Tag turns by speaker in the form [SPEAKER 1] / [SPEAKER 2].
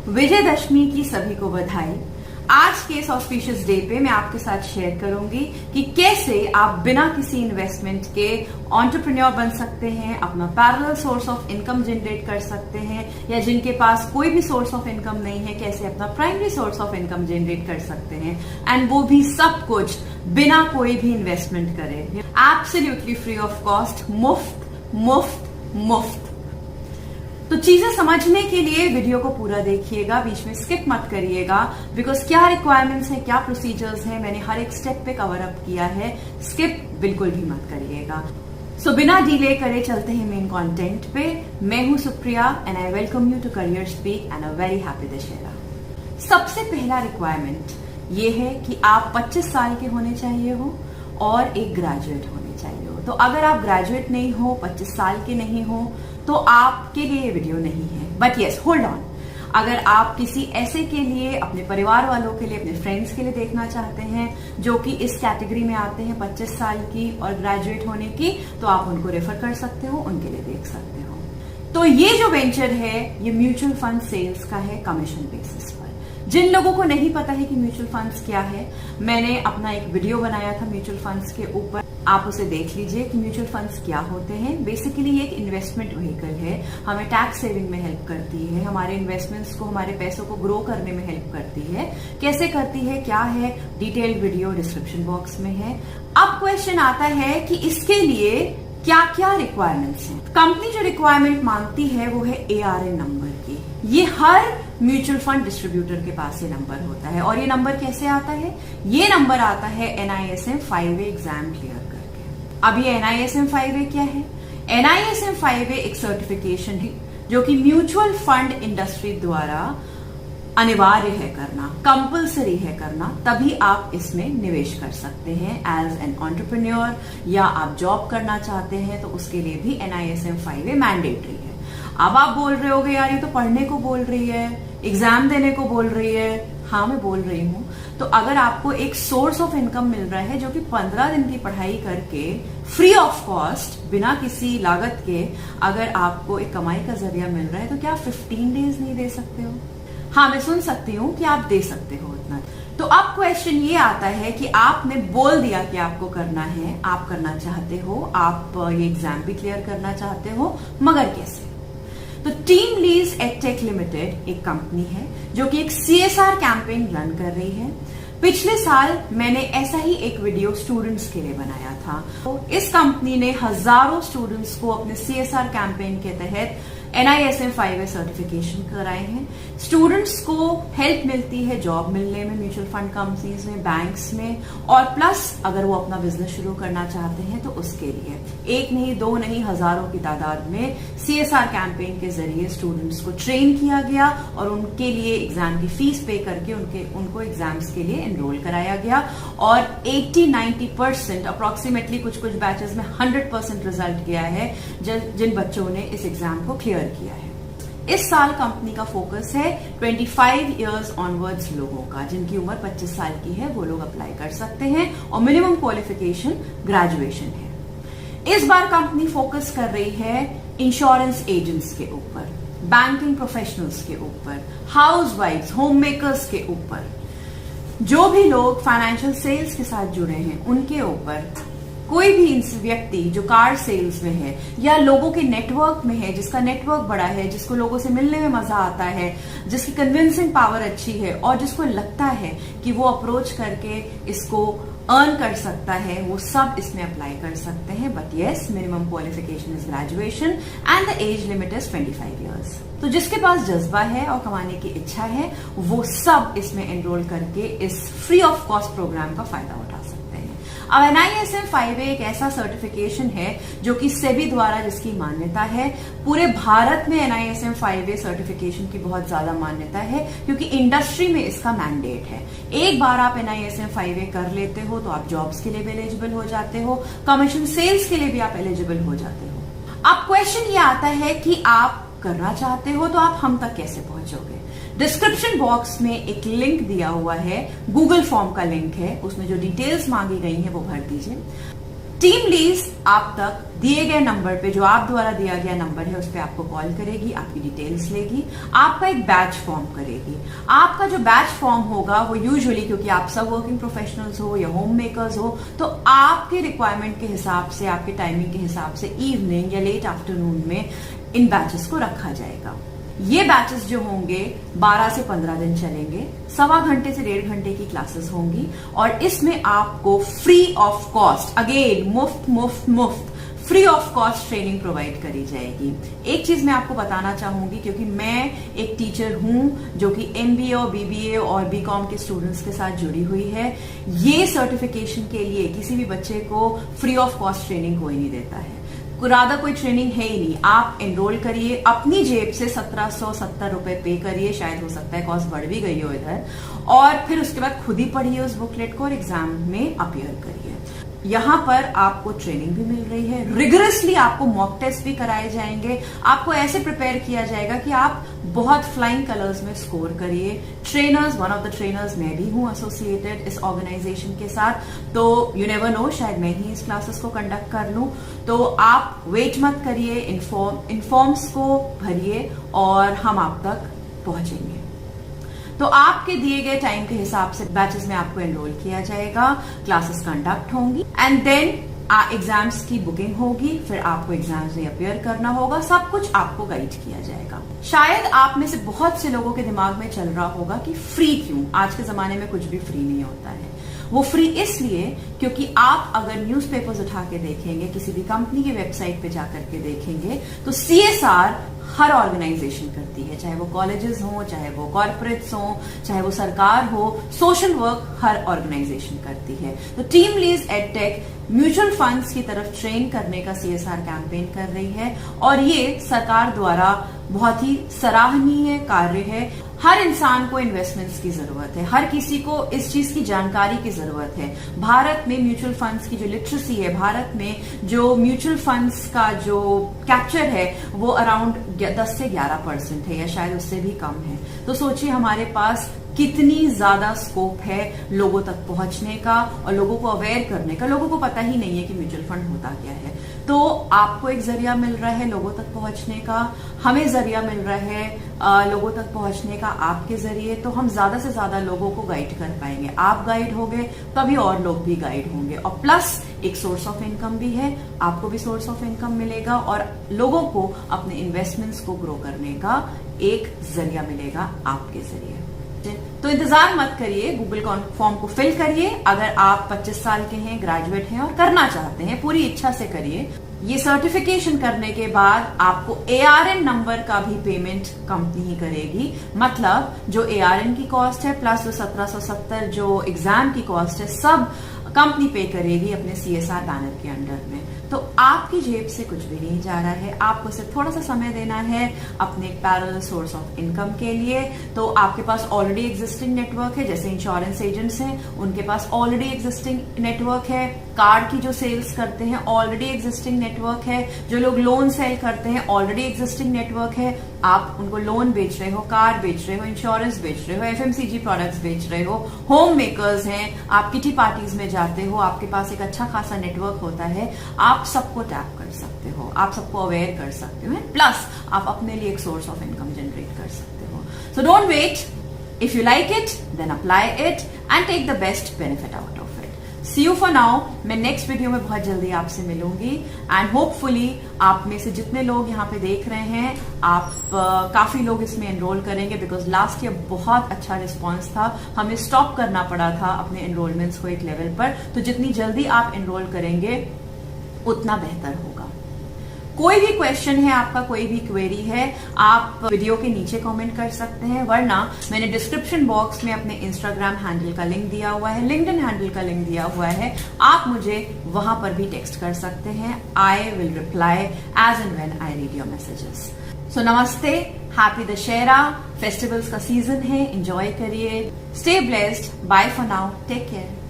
[SPEAKER 1] विजयदशमी की सभी को बधाई। आज के इस ऑस्पिशियस डे पे मैं आपके साथ शेयर करूंगी कि कैसे आप बिना किसी इन्वेस्टमेंट के एंटरप्रेन्योर बन सकते हैं, अपना parallel source of income generate कर सकते हैं, या जिनके पास कोई भी सोर्स ऑफ इनकम नहीं है कैसे अपना primary source of income generate कर सकते हैं, एंड वो भी सब कुछ बिना कोई भी इन्वेस्टमेंट करे, एब्सोल्युटली फ्री ऑफ कॉस्ट, मुफ्त मुफ्त मुफ्त। तो चीजें समझने के लिए वीडियो को पूरा देखिएगा, बीच में स्किप मत करिएगा, बिकॉज क्या रिक्वायरमेंट्स हैं, क्या प्रोसीजर्स हैं, मैंने हर एक स्टेप पे कवर अप किया है। स्किप बिल्कुल भी मत करिएगा। सो बिना डिले करे चलते हैं मेन कंटेंट पे। मैं हूं Supriya and I welcome you to Career Speak and a very happy Dussehra. सबसे पहला रिक्वायरमेंट ये है कि आप 25 साल के होने चाहिए हो और एक ग्रेजुएट होने चाहिए हो। तो अगर आप ग्रेजुएट नहीं हो, 25 साल के नहीं हो, तो आपके लिए ये वीडियो नहीं है। बट यस, होल्ड ऑन, अगर आप किसी ऐसे के लिए, अपने परिवार वालों के लिए, अपने फ्रेंड्स के लिए देखना चाहते हैं जो कि इस कैटेगरी में आते हैं 25 साल की और ग्रेजुएट होने की, तो आप उनको रेफर कर सकते हो, उनके लिए देख सकते हो। तो ये जो वेंचर है ये म्यूचुअल फंड सेल्स का है, कमीशन बेसिस पर। जिन लोगों को नहीं पता है कि म्यूचुअल फंड्स क्या है, मैंने अपना एक वीडियो बनाया था म्यूचुअल फंड्स के ऊपर, आप उसे देख लीजिए कि म्यूचुअल फंड्स क्या होते हैं। बेसिकली ये एक इन्वेस्टमेंट व्हीकल है, हमें टैक्स सेविंग में हेल्प करती है, हमारे इन्वेस्टमेंट्स को, हमारे पैसों को ग्रो करने में हेल्प करती है। कैसे करती है, क्या है, डिटेल्ड वीडियो डिस्क्रिप्शन बॉक्स में है। अब क्वेश्चन आता है कि इसके लिए क्या क्या रिक्वायरमेंट्स हैं। कंपनी जो रिक्वायरमेंट मांगती है वो है ARN नंबर की। ये हर म्यूचुअल फंड डिस्ट्रीब्यूटर के पास ये नंबर होता है। और ये नंबर कैसे आता है? ये नंबर आता है NISM 5A एग्जाम क्लियर करके। अब ये NISM 5A क्या है? NISM 5A एक सर्टिफिकेशन है जो कि म्यूचुअल फंड इंडस्ट्री द्वारा अनिवार्य है करना, कंपलसरी है करना, तभी आप इसमें निवेश कर सकते हैं एज एन एंटरप्रेन्योर, या आप जॉब करना चाहते हैं तो उसके लिए भी NISM 5A मैंडेटरी है। अब आप बोल रहे होगे यार ये तो पढ़ने को बोल रही है, एग्जाम देने को बोल रही है। हाँ, मैं बोल रही हूं। तो अगर आपको एक सोर्स ऑफ इनकम मिल रहा है जो कि 15 दिन की पढ़ाई करके फ्री ऑफ कॉस्ट, बिना किसी लागत के, अगर आपको एक कमाई का जरिया मिल रहा है, तो क्या आप 15 डेज नहीं दे सकते हो? हाँ, मैं सुन सकती हूँ कि आप दे सकते हो उतना। तो अब क्वेश्चन ये आता है कि आपने बोल दिया कि आपको करना है, आप करना चाहते हो, आप ये एग्जाम भी क्लियर करना चाहते हो, मगर कैसे? तो टीम लीज एडटेक लिमिटेड एक कंपनी है जो कि एक CSR कैंपेन रन कर रही है। पिछले साल मैंने ऐसा ही एक वीडियो स्टूडेंट्स के लिए बनाया था। तो इस कंपनी ने हजारों स्टूडेंट्स को अपने CSR कैंपेन के तहत NISM 5A सर्टिफिकेशन कराए हैं। स्टूडेंट्स को हेल्प मिलती है जॉब मिलने में, म्यूचुअल फंड कंपनीज में, बैंक्स में, और प्लस अगर वो अपना बिजनेस शुरू करना चाहते हैं तो उसके लिए एक नहीं, दो नहीं, हजारों की तादाद में CSR कैंपेन के जरिए स्टूडेंट्स को ट्रेन किया गया और उनके लिए एग्जाम की फीस पे करके उनको एग्जाम्स के लिए एनरोल कराया गया। और 80-90% अप्रोक्सीमेटली, कुछ कुछ बैचेस में 100% रिजल्ट गया है जिन बच्चों ने इस एग्जाम को क्लियर किया है। इस साल कंपनी का फोकस है 25 इयर्स ऑनवर्ड्स लोगों का, जिनकी उम्र 25 साल की है, वो लोग अप्लाई कर सकते हैं, और मिनिमम क्वालिफिकेशन ग्रेजुएशन है। इस बार कंपनी फोकस कर रही है इंश्योरेंस एजेंट्स के ऊपर, बैंकिंग प्रोफेशनल्स के ऊपर, हाउसवाइफ्स, होम मेकर्स के ऊपर, जो भी लोग फाइनेंशियल सेल्स के साथ जुड़े हैं उनके ऊपर। कोई भी व्यक्ति जो कार सेल्स में है या लोगों के नेटवर्क में है, जिसका नेटवर्क बड़ा है, जिसको लोगों से मिलने में मजा आता है, जिसकी कन्विंसिंग पावर अच्छी है और जिसको लगता है कि वो अप्रोच करके इसको अर्न कर सकता है, वो सब इसमें अप्लाई कर सकते हैं। But yes, minimum qualification is graduation and the age limit is 25 years. तो जिसके पास जज्बा है और कमाने की इच्छा है, वो सब इसमें एनरोल करके इस फ्री ऑफ कॉस्ट प्रोग्राम का फायदा उठा सकते हैं। अब NISM 5A एक ऐसा सर्टिफिकेशन है जो कि सेबी द्वारा जिसकी मान्यता है। पूरे भारत में NISM 5A सर्टिफिकेशन की बहुत ज्यादा मान्यता है क्योंकि इंडस्ट्री में इसका मैंडेट है। एक बार आप NISM 5A कर लेते हो तो आप जॉब्स के लिए भी एलिजिबल हो जाते हो, कमीशन सेल्स के लिए भी आप एलिजिबल हो जाते हो। अब क्वेश्चन ये आता है कि आप करना चाहते हो तो आप हम तक कैसे पहुंचोगे? डिस्क्रिप्शन बॉक्स में एक लिंक दिया हुआ है, गूगल फॉर्म का लिंक है, उसमें जो डिटेल्स मांगी गई हैं वो भर दीजिए। टीम लीज आप तक दिए गए नंबर पे, जो आप द्वारा दिया गया नंबर है, उस पर आपको कॉल करेगी, आपकी डिटेल्स लेगी, आपका एक बैच फॉर्म करेगी। आपका जो बैच फॉर्म होगा वो यूजुअली, क्योंकि आप सब वर्किंग प्रोफेशनल्स हो या होम मेकर्स हो, तो आपके रिक्वायरमेंट के हिसाब से, आपके टाइमिंग के हिसाब से इवनिंग या लेट आफ्टरनून में इन बैचेस को रखा जाएगा। ये बैचेस जो होंगे 12 से 15 दिन चलेंगे, 1.25 घंटे से 1.5 घंटे की क्लासेस होंगी और इसमें आपको फ्री ऑफ कॉस्ट, अगेन मुफ्त free of cost training provide करी जाएगी। एक चीज मैं आपको बताना चाहूंगी, क्योंकि मैं एक टीचर हूं जो कि MBA और BBA और BCom के स्टूडेंट्स के साथ जुड़ी हुई है, ये सर्टिफिकेशन के लिए किसी भी बच्चे को फ्री ऑफ कॉस्ट ट्रेनिंग कोई नहीं देता है। राधा कोई ट्रेनिंग है ही नहीं। आप एनरोल करिए, अपनी जेब से 1770 रुपए पे करिए, शायद हो सकता है कॉस्ट बढ़ भी गई हो इधर, और फिर उसके बाद खुद ही पढ़िए उस बुकलेट को और एग्जाम में अपीयर करिए। यहाँ पर आपको ट्रेनिंग भी मिल रही है, रिगरसली आपको मॉक टेस्ट भी कराए जाएंगे, आपको ऐसे प्रिपेयर किया जाएगा कि आप बहुत फ्लाइंग कलर्स में स्कोर करिए। Trainers, one of the trainers मैं भी हूं एसोसिएटेड इस ऑर्गेनाइजेशन के साथ, तो यू नेवर नो, शायद मैं ही इस क्लासेस को कंडक्ट कर लूं। तो आप वेट मत करिए, इन्फॉर्म्स को भरिए और हम आप तक पहुंचेंगे। तो आपके दिए गए टाइम के हिसाब से बैचेस में आपको एनरोल किया जाएगा, क्लासेस कंडक्ट होंगी एंड देन एग्जाम्स की बुकिंग होगी, फिर आपको एग्जाम्स में अपीयर करना होगा, सब कुछ आपको गाइड किया जाएगा। शायद आप में से बहुत से लोगों के दिमाग में चल रहा होगा कि फ्री क्यों, आज के जमाने में कुछ भी फ्री नहीं होता है। वो फ्री इसलिए क्योंकि आप अगर न्यूज़पेपर्स उठा के देखेंगे, किसी भी कंपनी की वेबसाइट पे जाकर के देखेंगे, तो CSR हर ऑर्गेनाइजेशन करती है, चाहे वो कॉलेजेस हो, चाहे वो कॉर्पोरेट्स हो, चाहे वो सरकार हो, सोशल वर्क हर ऑर्गेनाइजेशन करती है। तो team lease edtech mutual funds की तरफ ट्रेन करने का CSR कैंपेन कर रही है और ये सरकार द्वारा बहुत ही सराहनीय कार्य है। हर इंसान को इन्वेस्टमेंट्स की जरूरत है, हर किसी को इस चीज की जानकारी की जरूरत है। भारत में म्यूचुअल फंड्स की जो लिटरेसी है, भारत में जो म्यूचुअल फंड्स का जो कैप्चर है वो अराउंड 10 से 11% है या शायद उससे भी कम है। तो सोचिए हमारे पास कितनी ज्यादा स्कोप है लोगों तक पहुंचने का और लोगों को अवेयर करने का। लोगों को पता ही नहीं है कि म्यूचुअल फंड होता क्या है, तो आपको एक जरिया मिल रहा है लोगों तक पहुंचने का, हमें जरिया मिल रहा है लोगों तक पहुंचने का आपके जरिए, तो हम ज्यादा से ज्यादा लोगों को गाइड कर पाएंगे। आप गाइड होंगे तभी और लोग भी गाइड होंगे, और प्लस एक सोर्स ऑफ इनकम भी है, आपको भी सोर्स ऑफ इनकम मिलेगा और लोगों को अपने इन्वेस्टमेंट्स को ग्रो करने का एक जरिया मिलेगा आपके जरिए। तो इंतजार मत करिए, गूगल फॉर्म को फिल करिए। अगर आप 25 साल के हैं, ग्रेजुएट हैं और करना चाहते हैं, पूरी इच्छा से करिए। ये सर्टिफिकेशन करने के बाद आपको ARN नंबर का भी पेमेंट कंपनी ही करेगी, मतलब जो ARN की कॉस्ट है प्लस जो 1770 जो एग्जाम की कॉस्ट है, सब कंपनी पे करेगी अपने CSR बैनर के अंडर में। तो आपकी जेब से कुछ भी नहीं जा रहा है, आपको सिर्फ थोड़ा सा समय देना है अपने पैरेलल सोर्स ऑफ इनकम के लिए। तो आपके पास ऑलरेडी एग्जिस्टिंग नेटवर्क है, जैसे इंश्योरेंस एजेंट्स हैं उनके पास ऑलरेडी एग्जिस्टिंग नेटवर्क है, कार्ड की जो सेल्स करते हैं ऑलरेडी एग्जिस्टिंग नेटवर्क है, जो लोग लोन सेल करते हैं ऑलरेडी एग्जिस्टिंग नेटवर्क है। आप उनको लोन बेच रहे हो, कार बेच रहे हो, इंश्योरेंस बेच रहे हो, FMCG प्रोडक्ट्स बेच रहे हो, होम मेकर्स हैं, आप किटी पार्टीज में जाते हो, आपके पास एक अच्छा खासा नेटवर्क होता है, आप सबको टैप कर सकते हो, आप सबको अवेयर कर सकते हो, प्लस आप अपने लिए एक सोर्स ऑफ इनकम जनरेट कर सकते हो। So don't wait, if you like it then apply it and take the best benefit out of it. See you for now. मैं नेक्स्ट वीडियो में बहुत जल्दी आपसे मिलूंगी एंड होपफुली आप में से जितने लोग यहाँ पे देख रहे हैं, आप काफी लोग इसमें एनरोल करेंगे, बिकॉज लास्ट ईयर बहुत अच्छा रिस्पॉन्स था, हमें स्टॉप करना पड़ा था अपने एनरोलमेंट्स को एक लेवल पर। तो जितनी जल्दी आप एनरोल करेंगे उतना बेहतर होगा। कोई भी क्वेश्चन है आपका, कोई भी क्वेरी है, आप वीडियो के नीचे कमेंट कर सकते हैं, वरना मैंने डिस्क्रिप्शन बॉक्स में अपने इंस्टाग्राम हैंडल का लिंक दिया हुआ है, लिंक्डइन हैंडल का लिंक दिया हुआ है, आप मुझे वहां पर भी टेक्स्ट कर सकते हैं। I will reply as and when I read your messages. So namaste, happy Dussehra, festivals का सीजन है, एंजॉय करिए, stay blessed, bye for now, take care.